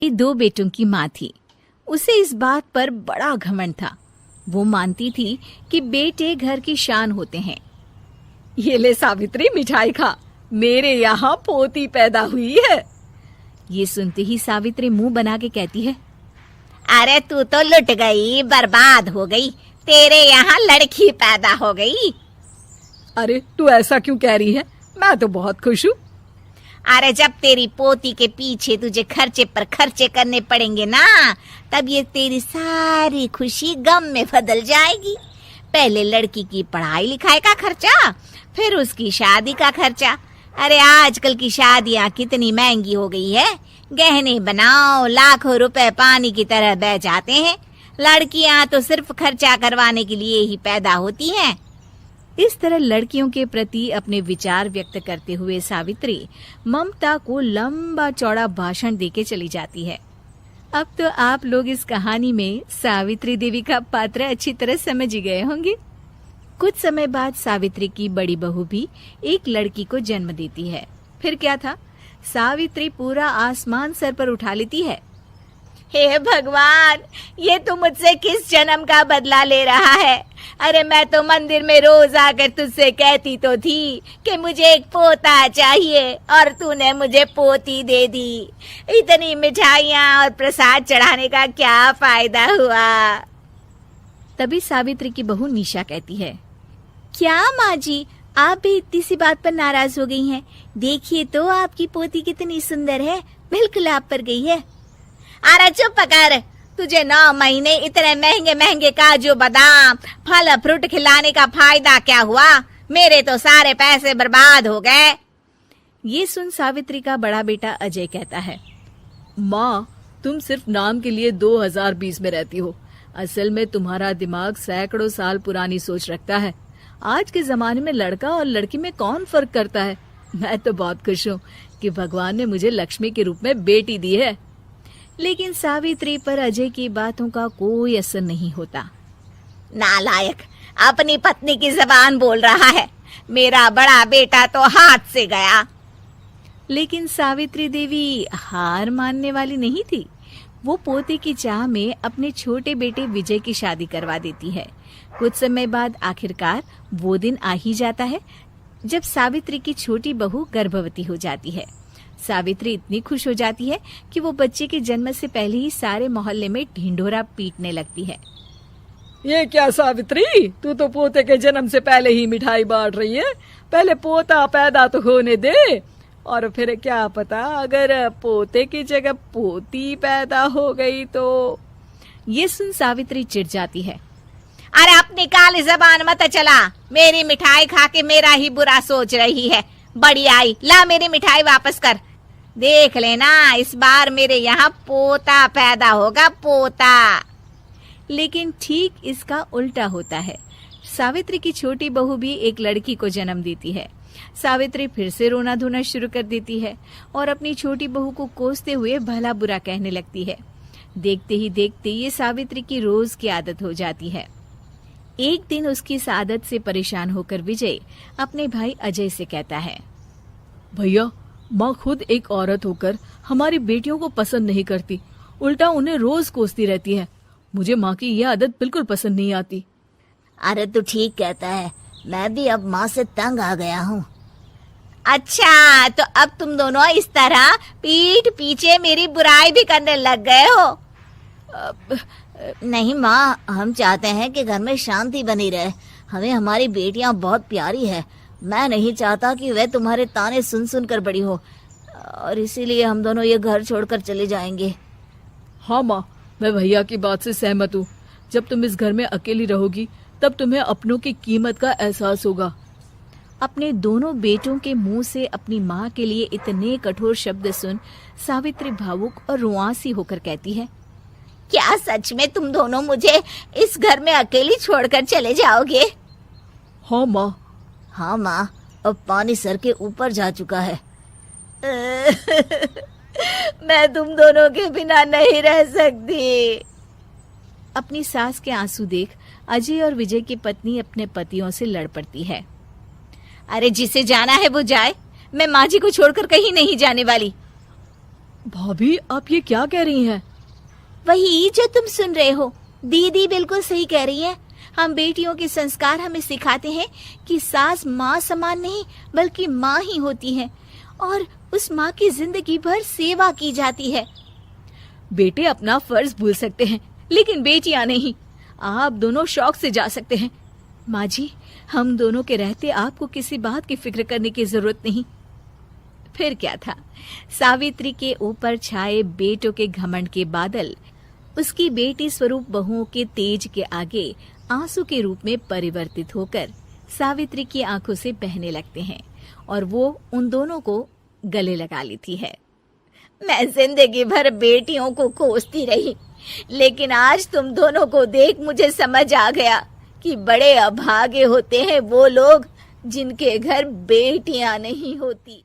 ये 2 बेटों की माँ थी। उसे इस बात पर बड़ा घमंड था। वो मानती थी कि बेटे घर की शान होते हैं। ये ले सावित्री, मिठाई खा, मेरे यहाँ पोती पैदा हुई है। ये सुनते ही सावित्री मुंह बना के कहती है, अरे तू तो लुट गई, बर्बाद हो गई, तेरे यहाँ लड़की पैदा हो गई। अरे तू ऐसा क्यों कह रही है? मैं तो बहुत खुश हूँ। अरे जब तेरी पोती के पीछे तुझे खर्चे पर खर्चे करने पड़ेंगे ना, तब ये तेरी सारी खुशी गम में बदल जाएगी। पहले लड़की की पढ़ाई लिखाई का खर्चा, फिर उसकी शादी का खर्चा। अरे आजकल की शादियाँ कितनी महंगी हो गई है। गहने बनाओ, लाखों रुपए पानी की तरह बह जाते हैं। लड़कियाँ तो सिर्फ खर्चा करवाने के लिए ही पैदा होती हैं। इस तरह लड़कियों के प्रति अपने विचार व्यक्त करते हुए सावित्री ममता को लंबा चौड़ा भाषण देके चली जाती है। अब तो आप लोग इस कहानी में सावित्री देवी का पात्र अच्छी तरह समझ ही गए होंगे। कुछ समय बाद सावित्री की बड़ी बहू भी एक लड़की को जन्म देती है। फिर क्या था, सावित्री पूरा आसमान सर पर उठा लेती है। हे भगवान, ये तू मुझसे किस जन्म का बदला ले रहा है? अरे मैं तो मंदिर में रोज आकर तुझसे कहती तो थी कि मुझे एक पोता चाहिए, और तूने मुझे पोती दे दी। इतनी मिठाइयाँ और प्रसाद चढ़ाने का क्या फायदा हुआ? तभी सावित्री की बहू निशा कहती है, क्या माँ जी, आप भी इतनी सी बात पर नाराज हो गई हैं? देखिए तो आपकी पोती कितनी सुंदर है, बिल्कुल आप पर गई है। अरे चुप कर, तुझे 9 महीने इतने महंगे महंगे काजू बादाम फल फ्रूट खिलाने का फायदा क्या हुआ? मेरे तो सारे पैसे बर्बाद हो गए। ये सुन सावित्री का बड़ा बेटा अजय कहता है, माँ, तुम सिर्फ नाम के लिए 2020 में रहती हो। असल में तुम्हारा दिमाग सैकड़ों साल पुरानी सोच रखता है। आज के जमाने में लड़का और लड़की में कौन फर्क करता है? मैं तो बहुत खुश हूँ कि भगवान ने मुझे लक्ष्मी के रूप में बेटी दी है। लेकिन सावित्री पर अजय की बातों का कोई असर नहीं होता। नालायक, अपनी पत्नी की जबान बोल रहा है। मेरा बड़ा बेटा तो हाथ से गया। लेकिन सावित्री देवी हार मानने वाली नहीं थी। वो पोते की चाह में अपने छोटे बेटे विजय की शादी करवा देती है। कुछ समय बाद आखिरकार वो दिन आ ही जाता है जब सावित्री की छोटी बहू गर्भवती हो जाती है। सावित्री इतनी खुश हो जाती है कि वो बच्चे के जन्म से पहले ही सारे मोहल्ले में ढिंढोरा पीटने लगती है। ये क्या सावित्री, तू तो पोते के जन्म से पहले ही मिठाई बांट रही है। पहले पोता पैदा तो होने दे, और फिर क्या पता अगर पोते की जगह पोती पैदा हो गई तो। ये सुन सावित्री चिढ़ जाती है। अरे अपनी काली जबान मत चला, मेरी मिठाई खा के मेरा ही बुरा सोच रही है। बड़ी आई, ला मेरी मिठाई वापस कर। देख लेना, इस बार मेरे यहाँ पोता पैदा होगा, पोता। लेकिन ठीक इसका उल्टा होता है। सावित्री की छोटी बहू भी एक लड़की को जन्म देती है। सावित्री फिर से रोना धोना शुरू कर देती है और अपनी छोटी बहू को कोसते हुए भला बुरा कहने लगती है। देखते ही देखते ये सावित्री की रोज की आदत हो जाती है। एक दिन उसकी इस आदत से परेशान होकर विजय अपने भाई अजय से कहता है, भैया, माँ खुद एक औरत होकर हमारी बेटियों को पसंद नहीं करती, उल्टा उन्हें रोज कोसती रहती है। मुझे माँ की यह आदत बिल्कुल पसंद नहीं आती। अरे तू ठीक कहता है, मैं भी अब माँ से तंग आ गया हूँ। अच्छा, तो अब तुम दोनों इस तरह पीठ पीछे मेरी बुराई भी करने लग गए हो? नहीं माँ, हम चाहते हैं कि घर में शांति बनी रहे। हमें हमारी बेटियाँ बहुत प्यारी है। मैं नहीं चाहता कि वह तुम्हारे ताने सुन सुन कर बड़ी हो, और इसीलिए हम दोनों ये घर छोड़कर चले जाएंगे। हाँ माँ, मैं भैया की बात से सहमत हूँ। जब तुम इस घर में अकेली रहोगी तब तुम्हें अपनों की कीमत का एहसास होगा। अपने दोनों बेटों के मुंह से अपनी माँ के लिए इतने कठोर शब्द सुन सावित्री भावुक और रुआंसी होकर कहती है, क्या सच में तुम दोनों मुझे इस घर में अकेली छोड़कर चले जाओगे? हाँ माँ। हाँ माँ, अब पानी सर के ऊपर जा चुका है। मैं तुम दोनों के बिना नहीं रह सकती। अपनी सास के आंसू देख अजय और विजय की पत्नी अपने पतियों से लड़ पड़ती है। अरे जिसे जाना है वो जाए, मैं माँ जी को छोड़कर कहीं नहीं जाने वाली। भाभी, आप ये क्या कह रही हैं? वही जो तुम सुन रहे हो, दीदी बिल्कुल सही कह रही है। हम बेटियों के संस्कार हमें सिखाते हैं कि सास माँ समान नहीं बल्कि माँ ही होती है और उस माँ की जिंदगी भर सेवा की जाती है। बेटे अपना फर्ज भूल सकते हैं, लेकिन बेटियां नहीं। आप दोनों शौक से जा सकते हैं। माँ जी, हम दोनों के रहते आपको किसी बात की फिक्र करने की जरूरत नहीं। फिर क्या था, सावित्री के ऊपर छाए बेटों के घमंड के बादल उसकी बेटी स्वरूप बहुओं के तेज के आगे आंसू के रूप में परिवर्तित होकर सावित्री की आंखों से बहने लगते हैं और वो उन दोनों को गले लगा लेती है। मैं जिंदगी भर बेटियों को कोसती रही, लेकिन आज तुम दोनों को देख मुझे समझ आ गया कि बड़े अभागे होते हैं वो लोग जिनके घर बेटियां नहीं होती।